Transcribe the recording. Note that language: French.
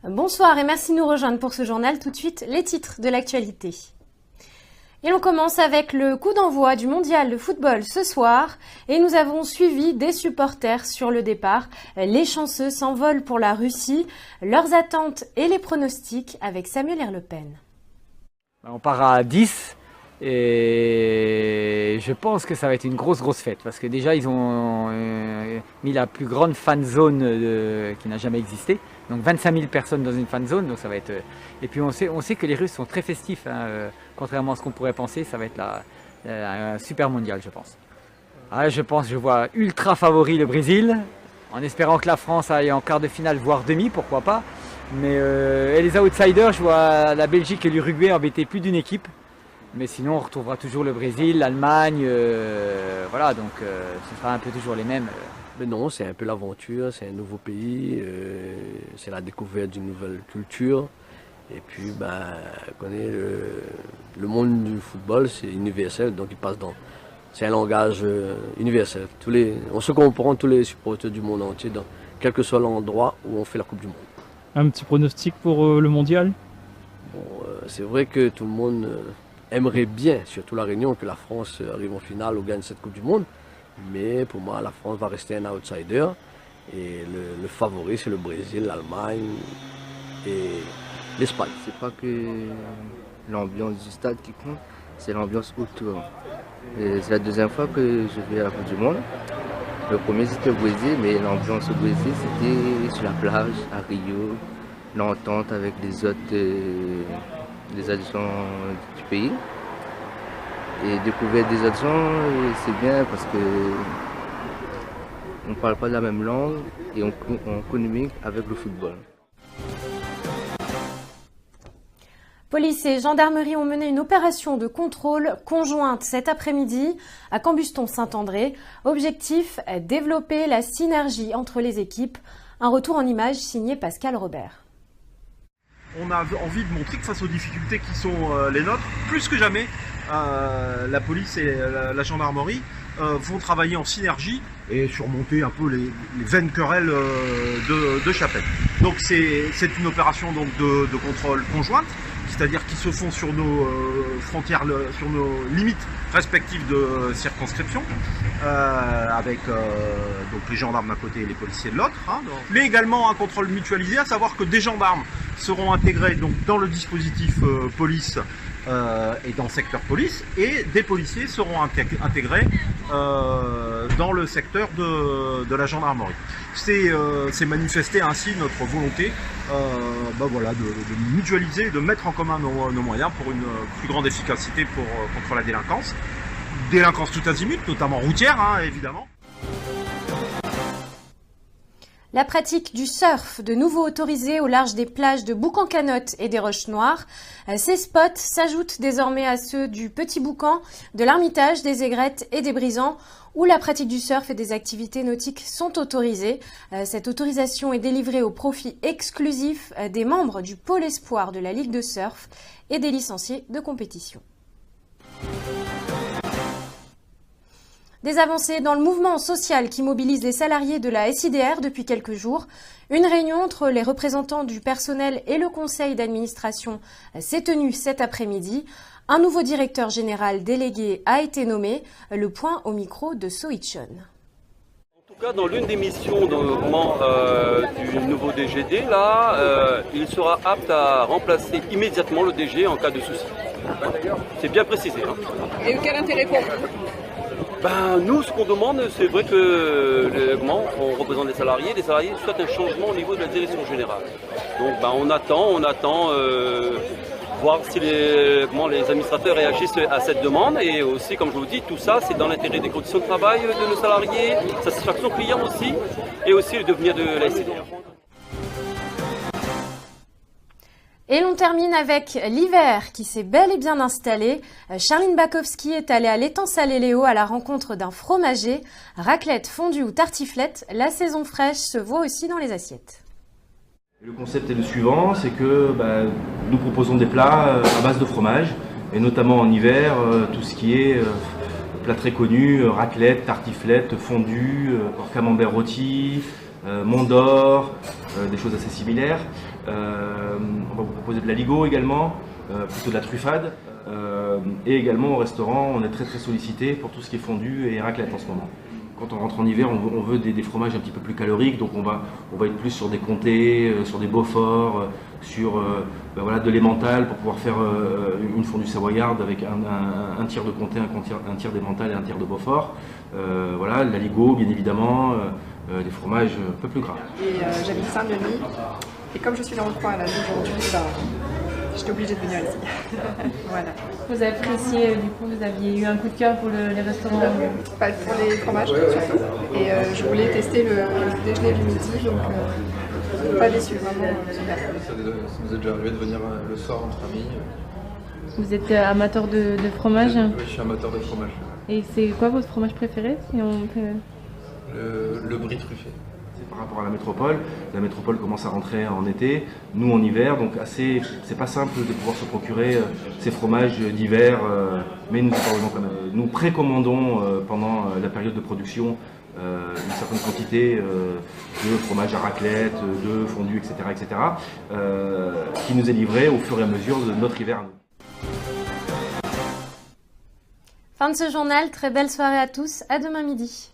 Bonsoir et merci de nous rejoindre pour ce journal. Tout de suite, les titres de l'actualité. Et l'on commence avec le coup d'envoi du mondial de football ce soir. Et nous avons suivi des supporters sur le départ. Les chanceux s'envolent pour la Russie. Leurs attentes et les pronostics avec Samuel Herlepen. On part à 10 et je pense que ça va être une grosse fête parce que déjà ils ont mis la plus grande fan zone qui n'a jamais existé. Donc 25 000 personnes dans une fan zone, donc ça va être. Et puis on sait que les Russes sont très festifs, contrairement à ce qu'on pourrait penser, ça va être un super mondial, je pense. Je vois ultra favori le Brésil, en espérant que la France aille en quart de finale, voire demi, pourquoi pas. Mais et les outsiders, je vois la Belgique et l'Uruguay embêter plus d'une équipe. Mais sinon, on retrouvera toujours le Brésil, l'Allemagne, voilà, donc ce sera un peu toujours les mêmes. Mais non, c'est un peu l'aventure, c'est un nouveau pays, c'est la découverte d'une nouvelle culture. Et puis, on connaît le monde du football, c'est universel, donc il passe dans. C'est un langage universel. On se comprend tous les supporters du monde entier, dans quel que soit l'endroit où on fait la Coupe du Monde. Un petit pronostic pour le mondial? Bon, c'est vrai que tout le monde aimerait bien, surtout la Réunion, que la France arrive en finale ou gagne cette Coupe du Monde. Mais pour moi, la France va rester un outsider. Et le favori, c'est le Brésil, l'Allemagne et l'Espagne. C'est pas que l'ambiance du stade qui compte, c'est l'ambiance autour. C'est la deuxième fois que je vais à la Coupe du Monde. Le premier c'était au Brésil, mais l'ambiance au Brésil c'était sur la plage, à Rio, l'entente avec les autres les adjoints du pays. Et découvrir des adjoints, c'est bien parce que on parle pas de la même langue et on communique avec le football. Police et gendarmerie ont mené une opération de contrôle conjointe cet après-midi à Cambuston-Saint-André. Objectif, développer la synergie entre les équipes. Un retour en images signé Pascal Robert. On a envie de montrer que face aux difficultés qui sont les nôtres, plus que jamais, la police et la gendarmerie vont travailler en synergie et surmonter un peu les vaines querelles de Chapelle. Donc c'est une opération donc, de contrôle conjointe, c'est-à-dire qui se font sur nos frontières, sur nos limites respectives de circonscription, avec donc les gendarmes d'un côté et les policiers de l'autre, mais également un contrôle mutualisé, à savoir que des gendarmes seront intégrés donc, dans le dispositif police et dans le secteur police, et des policiers seront intégrés dans le secteur de la gendarmerie. C'est manifester ainsi notre volonté de mutualiser et de mettre en commun nos moyens pour une plus grande efficacité contre la délinquance. Délinquance tout azimut, notamment routière, évidemment. La pratique du surf, de nouveau autorisée au large des plages de Boucan-Canotte et des Roches Noires. Ces spots s'ajoutent désormais à ceux du Petit Boucan, de l'Armitage, des Aigrettes et des Brisants, où la pratique du surf et des activités nautiques sont autorisées. Cette autorisation est délivrée au profit exclusif des membres du pôle espoir de la Ligue de surf et des licenciés de compétition. Des avancées dans le mouvement social qui mobilise les salariés de la SIDR depuis quelques jours. Une réunion entre les représentants du personnel et le conseil d'administration s'est tenue cet après-midi. Un nouveau directeur général délégué a été nommé. Le point au micro de Soichon. En tout cas, dans l'une des missions du nouveau DGD, il sera apte à remplacer immédiatement le DG en cas de souci. C'est bien précisé. Et quel intérêt pour vous ? Nous, ce qu'on demande, c'est vrai que on représente les salariés souhaitent un changement au niveau de la direction générale. Donc on attend voir si les administrateurs réagissent à cette demande, et aussi, comme je vous dis, tout ça, c'est dans l'intérêt des conditions de travail de nos salariés, satisfaction client aussi, et aussi le devenir de la SIDR. Et l'on termine avec l'hiver qui s'est bel et bien installé. Charline Bakowski est allée à l'étang Salé-Léo à la rencontre d'un fromager. Raclette, fondue ou tartiflette, la saison fraîche se voit aussi dans les assiettes. Le concept est le suivant, c'est que nous proposons des plats à base de fromage, et notamment en hiver, tout ce qui est plats très connus, raclette, tartiflette, fondue, camembert rôti, Mont d'Or, des choses assez similaires. On va vous proposer de la ligo également, plutôt de la truffade. Et également au restaurant, on est très sollicité pour tout ce qui est fondu et raclette en ce moment. Quand on rentre en hiver, on veut des fromages un petit peu plus caloriques, donc on va être plus sur des comtés, sur des beauforts, sur voilà, de l'emmental pour pouvoir faire une fondue savoyarde avec un tiers de comté, un tiers d'emmental et un tiers de beaufort. Voilà, la ligo bien évidemment, des fromages un peu plus gras. Et j'habite Saint-Denis, et comme je suis dans le coin là aujourd'hui, j'étais obligée de venir ici. Voilà. Vous appréciez, du coup, vous aviez eu un coup de cœur pour les restaurants Pour les fromages surtout. Et je voulais tester le déjeuner du midi, donc pas déçu, vraiment super. Ça nous est déjà arrivé de venir le soir entre amis. Vous êtes amateur de fromage? Oui, je suis amateur de fromage. Et c'est quoi votre fromage préféré si on peut... Le brie truffé. Par rapport à la métropole commence à rentrer en été, nous en hiver, donc c'est pas simple de pouvoir se procurer ces fromages d'hiver, mais nous nous précommandons pendant la période de production une certaine quantité de fromage à raclette, de fondu, etc., qui nous est livré au fur et à mesure de notre hiver à nous. Fin de ce journal, très belle soirée à tous, à demain midi.